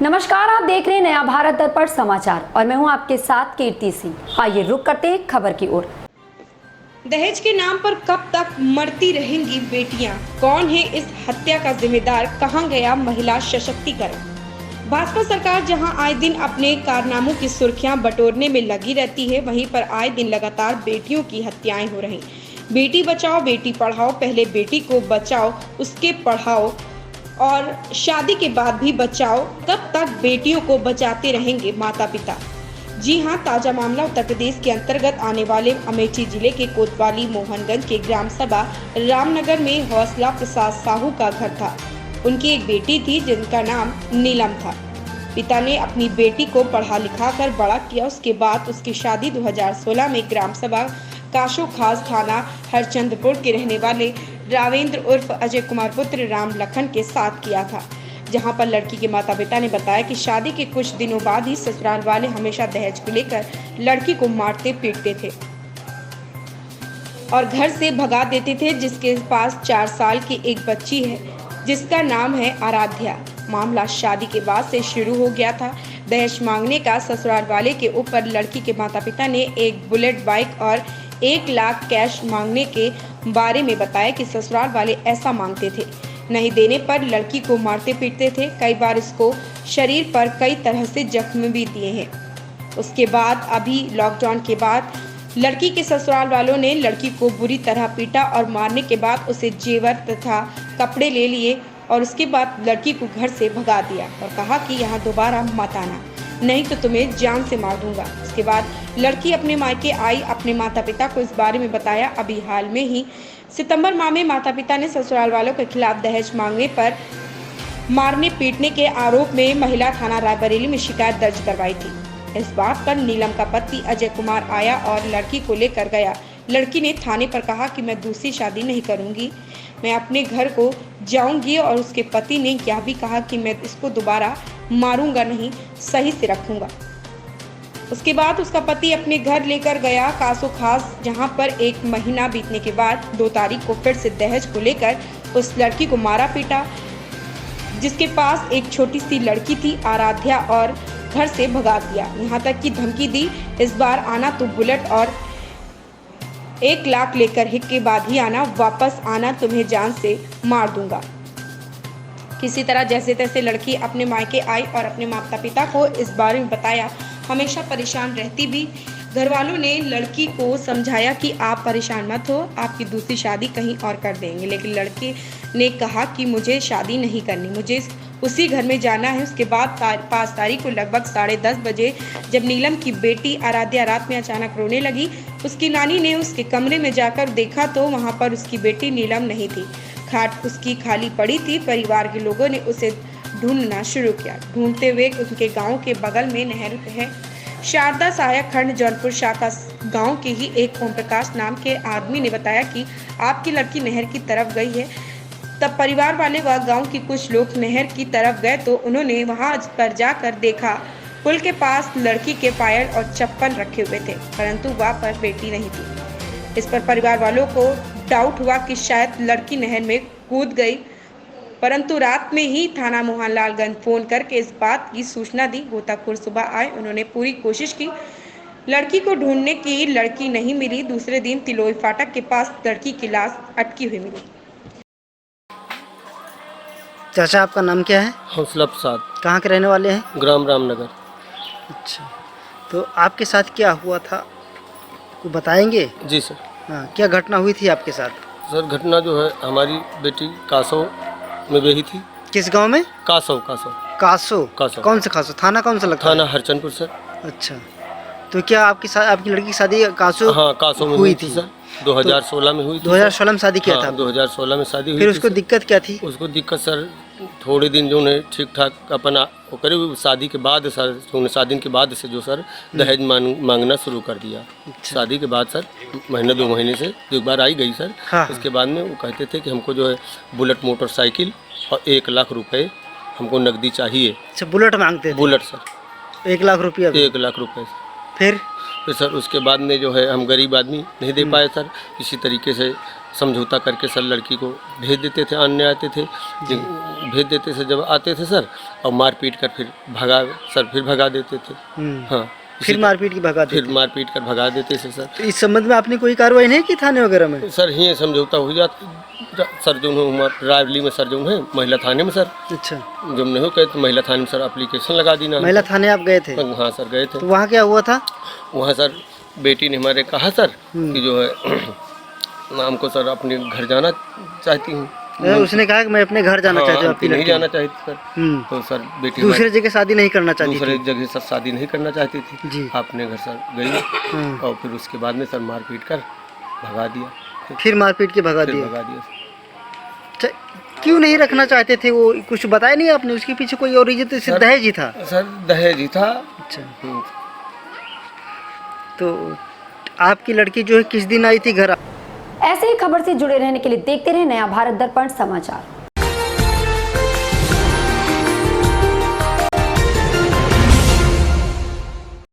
नमस्कार, आप देख रहे हैं नया भारत दर्पण समाचार और मैं हूं आपके साथ कीर्ति सिंह। आइए रुक करते हैं खबर की ओर। दहेज के नाम पर कब तक मरती रहेंगी बेटियां? कौन है इस हत्या का जिम्मेदार? कहां गया महिला सशक्तिकरण? भाजपा सरकार जहां आए दिन अपने कारनामों की सुर्खियां बटोरने में लगी रहती है, वहीं पर आए दिन लगातार बेटियों की हत्याएं हो रही। बेटी बचाओ बेटी पढ़ाओ, पहले बेटी को बचाओ उसके पढ़ाओ और शादी के बाद भी बचाओ। कब तक बेटियों को बचाते रहेंगे माता पिता? जी हां, ताजा मामला उत्तर प्रदेश के अंतर्गत आने वाले अमेठी जिले के कोतवाली मोहनगंज के ग्राम सभा रामनगर में हौसला प्रसाद साहू का घर था। उनकी एक बेटी थी जिनका नाम नीलम था। पिता ने अपनी बेटी को पढ़ा लिखा कर बड़ा किया। उसके बाद उसकी शादी 2016 में ग्राम सभा काशो खास थाना हरचंदपुर के रहने वाले रावेंद्र उर्फ अजय कुमार पुत्र राम लखन के साथ किया था, जहां पर लड़की के माता पिता ने बताया कि शादी के कुछ दिनों बाद ही ससुराल वाले हमेशा दहेज को लेकर लड़की को मारते पीटते थे और घर से भगा देते थे, जिसके पास 4 साल की एक बच्ची है जिसका नाम है आराध्या। मामला शादी के बाद से शुरू हो गया था। दहेज मांगने का ससुराल वाले के ऊपर लड़की के माता पिता ने एक बुलेट बाइक और 1 लाख कैश मांगने के बारे में बताया कि ससुराल वाले ऐसा मांगते थे। नहीं देने पर लड़की को मारते पीटते थे। कई बार इसको शरीर पर कई तरह से जख्म भी दिए हैं। उसके बाद अभी लॉकडाउन के बाद लड़की के ससुराल वालों ने लड़की को बुरी तरह पीटा और मारने के बाद उसे जेवर तथा कपड़े ले लिए और उसके बाद लड़की को घर से भगा दिया और कहा कि यहाँ दोबारा मत आना, नहीं तो तुम्हें जान से मार दूंगा। उसके बाद लड़की अपने मायके आई, अपने माता पिता को इस बारे में बताया। अभी हाल में ही सितंबर माह में माता पिता ने ससुराल वालों के खिलाफ दहेज मांगने पर मारने पीटने के आरोप में महिला थाना रायबरेली में शिकायत दर्ज करवाई थी। इस बात पर नीलम का पति अजय कुमार आया और लड़की को लेकर गया। लड़की ने थाने पर कहा कि मैं दूसरी शादी नहीं करूंगी, मैं अपने घर को जाऊंगी और उसके पति ने यह भी कहा कि मैं इसको दोबारा मारूंगा नहीं, सही से रखूंगा। उसके बाद उसका पति अपने घर लेकर गया कासो खास, जहां पर 1 महीना बीतने के बाद 2 तारीख को फिर से दहेज को लेकर उस लड़की को मारा पीटा, जिसके पास एक छोटी सी लड़की थी आराध्या, और घर से भगा दिया। यहाँ तक कि धमकी दी, इस बार आना तो बुलेट और 1 लाख लेकर के बाद ही आना, वापस आना तुम्हें जान से मार दूंगा। किसी तरह जैसे तैसे लड़की अपने मायके आई और अपने माता पिता को इस बारे में बताया। हमेशा परेशान रहती भी। घर वालों ने लड़की को समझाया कि आप परेशान मत हो, आपकी दूसरी शादी कहीं और कर देंगे, लेकिन लड़की ने कहा कि मुझे शादी नहीं करनी, मुझे उसी घर में जाना है। उसके बाद 5 तारीख को लगभग 10:30 बजे जब नीलम की बेटी आराध्या रात में अचानक रोने लगी, उसकी नानी ने उसके कमरे में जाकर देखा तो वहां पर उसकी बेटी नीलम नहीं थी। खाट उसकी खाली पड़ी थी। परिवार के लोगों ने उसे ढूंढना शुरू किया। ढूंढते हुए उनके गांव के बगल में नहर है, शारदा सहायक खंड जौनपुर शाखा गांव के ही एक ओम प्रकाश नाम के आदमी ने बताया कि आपकी लड़की नहर की तरफ गई है। तब परिवार वाले व गांव के कुछ लोग नहर की तरफ गए तो उन्होंने वहां पर जाकर देखा, पुल के पास लड़की के पायल और चप्पल रखे हुए थे, परंतु वहां पर बेटी नहीं थी। इस पर परिवार वालों को डाउट हुआ कि शायद लड़की नहर में कूद गई, परंतु रात में ही थाना मोहनलालगंज फोन करके इस बात की सूचना दी। गोताखोर सुबह आए, उन्होंने पूरी कोशिश की लड़की को ढूंढने की, लड़की नहीं मिली। दूसरे दिन तिलोई फाटक के पास लड़की की लाश अटकी हुई मिली। चाचा, आपका नाम क्या है? हौसला प्रसाद। कहाँ के रहने वाले हैं? ग्राम रामनगर। अच्छा, तो आपके साथ क्या हुआ था, को बताएंगे? जी सर। हाँ, क्या घटना हुई थी आपके साथ? सर घटना जो है, हमारी बेटी कासो में गई थी। किस गांव में? कासो। कासो। कौन सा कासो? थाना कौन सा लगता है? थाना हरचंदपुर सर। अच्छा, तो क्या आपकी लड़की की शादी कासो? हाँ, कासो में हुई थी सर। 2016 में हुई थी। 2016 में शादी किया था? 2016 में शादी हुई। फिर उसको दिक्कत क्या थी? उसको दिक्कत सर, थोड़े दिन जो है ठीक ठाक अपना करे, शादी के बाद सर, शादी के बाद से जो सर दहेज मांगना शुरू कर दिया। शादी के बाद सर महीने 2 महीने से 1 बार आई गई सर। हाँ। उसके बाद में वो कहते थे कि हमको जो है बुलेट मोटरसाइकिल और 1 लाख रुपए हमको नकदी चाहिए। अच्छा, बुलेट मांगते थे? Bullet sir. 1 लाख रुपया? 1 लाख रुपए। फिर फिर सर उसके बाद में जो है हम गरीब आदमी नहीं दे पाए सर, इसी तरीके से समझौता करके सर लड़की को भेज देते थे, आने आते थे, भेज देते थे जब आते थे सर, और मार पीट कर फिर भगा देते थे। हाँ, फिर मारपीट की भगा फिर मार पीट कर भगा देते थे सर। तो इस संबंध में आपने कोई कार्रवाई नहीं की थाने वगैरह में? सर ही समझौता हो जाता सर, जो रायवली में सर जो है महिला थाने में सर, अच्छा, जब नहीं हो गए तो महिला थाने में सर एप्लीकेशन लगा दी ना। महिला थाने आप गए थे? हाँ सर गए थे। तो वहाँ क्या हुआ था? वहाँ सर बेटी ने हमारे कहा सर कि जो है नाम को सर अपने घर जाना चाहती हूँ। उसने कहा कि मैं अपने घर जाना चाहती हूँ, आपकी नहीं लड़की जाना चाहती सर। तो सर बेटी दूसरे जगह शादी नहीं करना चाहती दूसरे जगह सर शादी नहीं करना चाहती थी जी। अपने घर सर गई और फिर उसके बाद में सर मार पीट कर भगा दिया। फिर मारपीट के भगा दिया? भगा दिया। अच्छा, क्यों नहीं रखना चाहते थे वो? कुछ बताया नहीं आपने? उसके पीछे कोई और रीजन? सिर्फ दहेज ही था? सर दहेज ही था। अच्छा, तो आपकी लड़की जो है किस दिन आई थी घर? ऐसे ही खबर से जुड़े रहने के लिए देखते रहे नया भारत दर्पण समाचार।